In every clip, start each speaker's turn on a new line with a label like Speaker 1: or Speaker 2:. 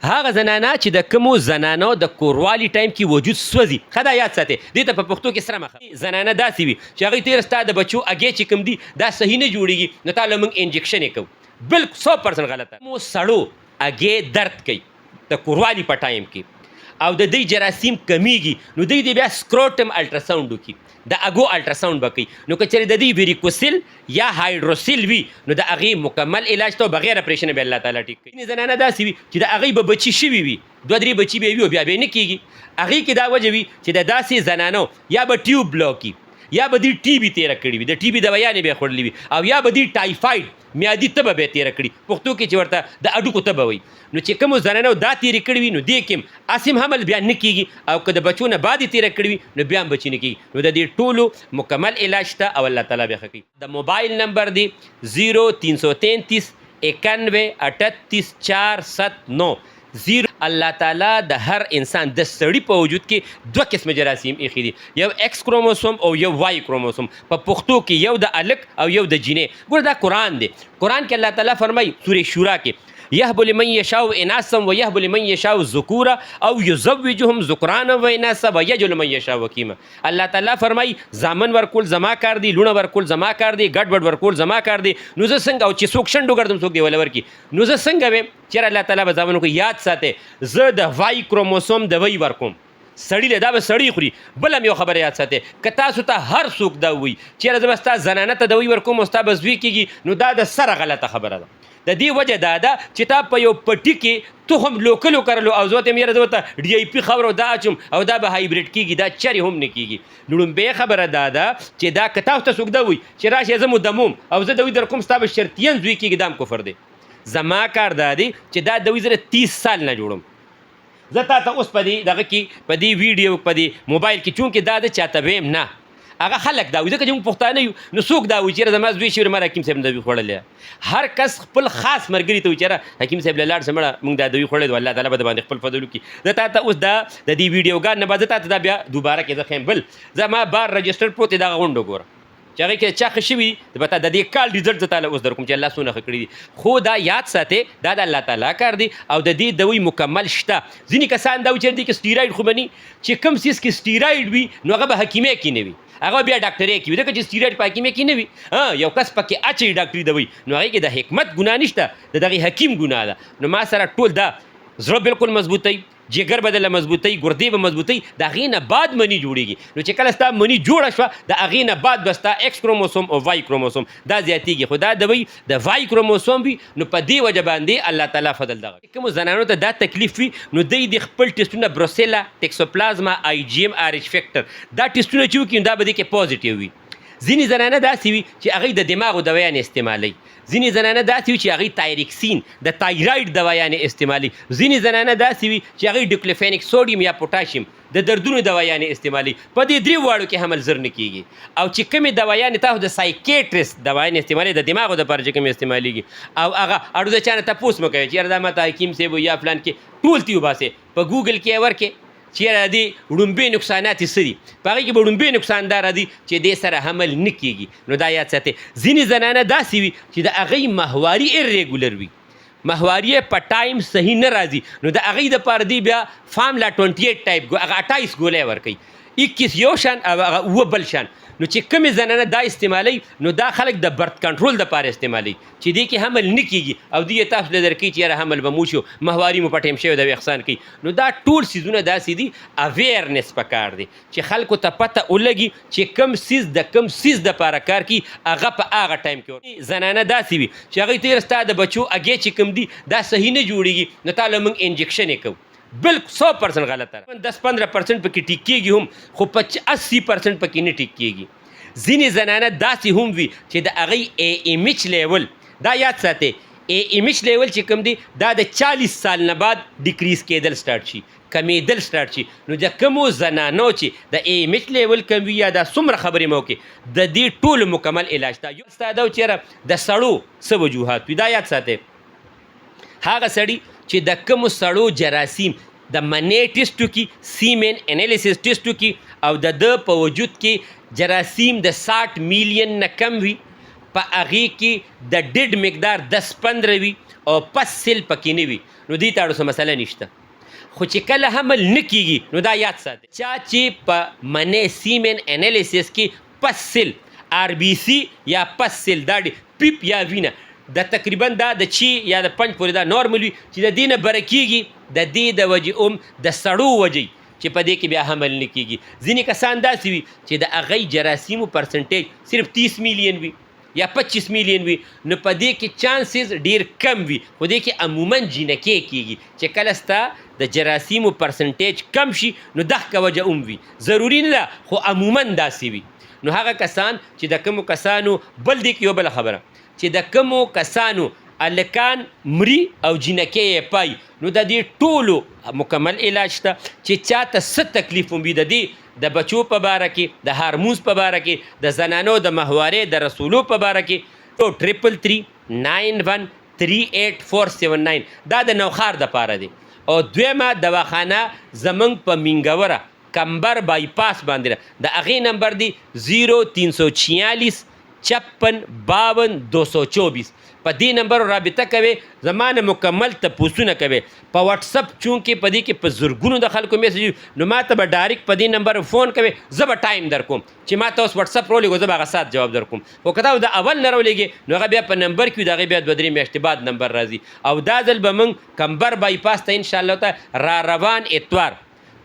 Speaker 1: هغه زنانه چې د کومو زنانو د کوروالي ټایم کې وجود سوځي ښه دا یاد ساتئ دې ته په پښتو کې سره مخه زنانه داسې وي چې هغوی تېره ستا د بچو اګې چې کوم دي دا صحیح نه جوړېږي نو تا له موږ انجکشن یې کوو بلکل 100% غلطه مو سړو اګې درد کوي د کوروالي په ټایم کې او د دوی جراثیم کمیږي نو دوی د بیا سکروټم الټراساونډ وکړي د اګو الټراساونډ به کوي نو که چېرې د دوی ویریکوسیل یا هایډروسیل وي نو د هغې مکمل علاج ته بغیر اپریشنه به الله تعالی ټیک کوي ځینې زنانه داسې وي چې د هغې به بچي شوي وي 2-3 بچي به وي او بیا به یې نه کېږي هغې کې دا وجه وي چې د داسې زنانو یا به ټیوب بلاک وي یا به دوی ټي بي تېره کړې وي د ټي بي دوایانې به یې خوړلې وي او یا به دوی ټایفاید میادي تبه به یې تېره کړي پښتو کې چې ورته د اډوکو تبه وایي نو چې کومو زنانو دا تېرې کړې وي نو دې کې هم اسیم حمل بیا نه کېږي او که د بچو نه بعد یې تېره کړې وي نو بیا هم بچي نه کېږي نو د دې ټولو مکمل علاج شته او الله تعالی بیا ښه کوي د موبایل نمبر دی 0333 91 38 479 الله تعالی د هر انسان د سړي په وجود کې 2 قسمه جراثیم ایښي دي یو ایکس کروموسوم او یو واي کروموسوم په پښتو کې یو د الک او یو د جینۍ ګوره دا قرآن دی قرآن کې الله تعالی فرمایي سورې شورا کې یهب لمن یشاء اناثا ویهب لمن یشاء ذکورا او یزوجهم ذکرانا و اناثا ویجعل من یشاء وکیما الله تعالی فرمایي زامن ورکول زما کار دی لونه ورکول زما کار دی ګډ وډ ورکول زما کار دی نو زه څنګه او چې څوک شنډو ګرځم څوک دی ولا ورکي نو زه څنګه ویم چېرې الله تعالی به زامنو کو یاد ساتئ زه د واي کروموسوم د وی ورکوم سړی له دا به سړی خوري بل هم یو خبره یاد ساتئ که تاسو ته هر څوک دا وایي چېرې زه به ستا زنانه ته د وی ورکوم او ستا به زوی کېږي نو دا د سره غلطه خبره ده د دې وجه دا ده چې تا په یو پټي کې تخم لوکلو کرلو او زه ته یم یاره زه ورته ډي آی پي خاوره دا اچوم او دا به هایبریډ کېږي دا چرې هم نه کېږي نو لومبۍ خبره دا ده چې دا که تاسو ته څوک دا وایي چې راشئ زه مو دموم او زه دوی در کوم ستا به شرطین زوی کېږي دا هم کفر دی زما کار دا دی چې دا دوی زه 30 سال نه جوړم زه تا ته اوس په دې دغه کې په دې ویډیو په دې موبایل کې چونکې دا د چاته ویم نه هغه خلک دا وایي ځکه چې موږ پښتانه یو نو څوک دا وایي چېرې زما زوی شي ما حکیم صاحب نه دوی خوړلی هر کس خپل خاص ملګري ته وایي چېرې حکیم صاحب له لاړ شه مړه موږ دا دوی خوړلی دو الله تعالی به د باندې خپل فضل وکړي زه تا ته اوس دا د دې ویډیوګان نه بعد زه تا ته دا بیا دوباره کې زه ښیم بل زما بار رجسټر پروت دی دغه غونډو ګوره چې هغې کې چا ښه شوي دي به تا د دې کال ریزلټ زه تاله اوس در کوم چې الله څونه ښه کړي دي خو دا یاد ساتئ دا د الله تعالی کار دی او د دې دوی مکمل شته ځینې کسان دا وایي چې دې کې سټیراید خو به نه چې کوم څیز کې سټیراید وي نو هغه به حکیمۍ کې نه وي هغه بیا ډاکټرۍ کې وي ځکه چې سټیراید په حکیمۍ کې نه وي یو کس پکې اچوي ډاکټري دوی نو هغې کې د حکمت ګناه نشته د دغې حکیم ګناه ده نو ما سره ټول دا زړه بلکل مضبوطوي جگر بدله مضبوطی ګردې به مضبوطی د هغې نه بعد مني جوړېږي نو چې کله ستا مني جوړه شوه د هغې نه بعد به ستا ایکس کروموسوم او واي کروموسوم دا زیاتېږي خو دا دوی د واي کروموسوم وي نو په دې وجه باندې الله تعالی فضل دغه کومو زنانو ته دا تکلیف وي نو دوی د خپل ټسټونه بروسیلا ټکسوپلازما آی جي ایم آر ایچ فیکټر دا ټسټونه چې وکړي دا به دې کې پوزیټیو وي ځینې زنانه داسې وي چې هغوی د دماغو دوایانې استعمالوي ځینې زنانه داسې وي چې هغوی تایرکسین د تایرایډ دوایانې استعمالوي ځینې زنانه داسې وي چې هغوی ډیکلوفینیک سوډیم یا پوټاشیم د دردونو دوایانې استعمالوي په دې درې واړو کې حمل زر نه کېږي او چې کومې دوایانې تاسو د سایکیټریسټ دوایانې استعمالوي د دماغو دپاره چې کومې استعمالېږي او هغه اړو د چا نه تپوس مه کوئ چې یاره دا ما ته حکیم صاحب یا فلان کې ټول تي وباسئ په ګوګل کې یې ورکې چېرې د دې وړومبۍ نقصانات یې څه دي په هغې کې به وړومبۍ نقصان دا راځي چې دې سره حمل نه کېږي نو دا یاد ساتئ ځینې زنانه داسې وي چې د هغې ماهواري ایرریګولر وي ماهواري یې په ټایم صحیح نه راځي نو د هغې دپاره دی بیا فارمولا 28 ټایپ هغه 28 ګولۍ ورکوي 21 یو شان او هغه 9 بل شان نو چې کومې زنانه دا استعمالوي نو دا خلک د برت کنټرول دپاره استعمالوي چې دې کې حمل نه کېږي او دوی یې تاسو له درکوي چې یاره حمل به مو شو ماهواري مو په ټایم شوی د احسان کوي نو دا ټول څیزونه داسې دي اویرنس پکار دی چې خلکو ته پته ولګي چې کوم څیز د کوم څیز دپاره کار کوي هغه په هغه ټایم کې زنانه داسې وي چې هغوی تېره ستا د بچو اګې چې کوم دي دا صحیح نه جوړېږي نو تا له موږ انجکشن یې کوو بلکل 100% غلطه 10-15% پکې ټیک کېږي هم خو 80% پکې نه ټیک کېږي ځینې زنانه داسې هم وي چې د هغې ای ایم ایچ لیول دا یاد ساتئ ای ایم ایچ لیول چې کوم دی دا د 40 سال نه بعد ډیکریز کېدل سټارټ شي کمیدل سټارټ شي نو د کومو زنانو چې د ای ایم ایچ لیول کم وي یا دا څومره خبرې مو وکړي د دې ټولو مکمل علاج ته یو ستا دا و چېرې د سړو څه وجوهات وي دا یاد ساتئ هغه سړي چې د کومو سړو جراثیم د منې ټیسټ وکړي سیمن انالیسس ټیسټ وکړي او د ده په وجود کې جراثیم د 60 میلیون نه کم وي په هغې کې د ډډ مقدار 10-15 وي او پس سیل پکې نه وي نو دې ته اړو څه مسله نشته. خو چې کله حمل نه کیږي نو دا یاد ساتئ چا چې په منې سیمن انالیسس کې پس سیل آر بی سی یا پس سیل دا پیپ یا وینه د تقریبا دا د چی یا د پنج پورې دا نارمل وي چې د دې نه بره کیږي د دې د وجې د سړو وجې چې په دې کې بیا حمل نه کیږي. ځینې کسان داسې وي چې د هغې جراثیمو پرسنټیج صرف 30 میلیون وي یا 25 میلیون وي نو په دې کې چانسز ډیر کم وي خو دې کې عموما جینکې کیږي چې کله ستا د جراثیمو پرسنټیج کم شي نو دغه وجه وي ضروري نه ده خو عموما داسې وي. نو هغه کسان چې د کومو کسانو بل دې کې یو بله خبره چې د کومو کسانو الکان مري او جینکې یې پای نو د دې ټولو مکمل علاج شته چې چاته څه تکلیف هم وي د دې د بچو په باره کې د هارمونز په باره کې د زنانو د ماهوارې د رسولو په باره کې 3339138479 دا د نوخار دپاره دی. او دویمه دواخانه زمونږ په مینګوره کمبر بایپاس باندې د هغې نمبر دی 0346 56 52 224 په دې نمبر رابطه کوي زمانه مکمل تپوسونه کوي په واتس اپ چونکې په دې کې په زرګونو د خلکو میسج نو ما ته به ډایرکټ په دې نمبر فون کوي زه به ټایم در کوم چې ما ته اوس واتس اپ راولېږو زه به هغه سات جواب در کوم. خو که دا د اول نه راولېږې نو هغه بیا په نمبر کې وي د هغې بیا 2-3 میاشتې بعد نمبر راځي. او دا ځل به موږ کمبر بایپاس ته انشاءالله تعالی را روان اتوار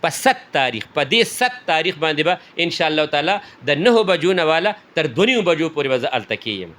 Speaker 1: په 7 تاریخ په دې 7 تاریخ باندې به انشاءالله تعالی د 9 بجو نه والا تر 2 بجو پورې به زه هلته کېږم.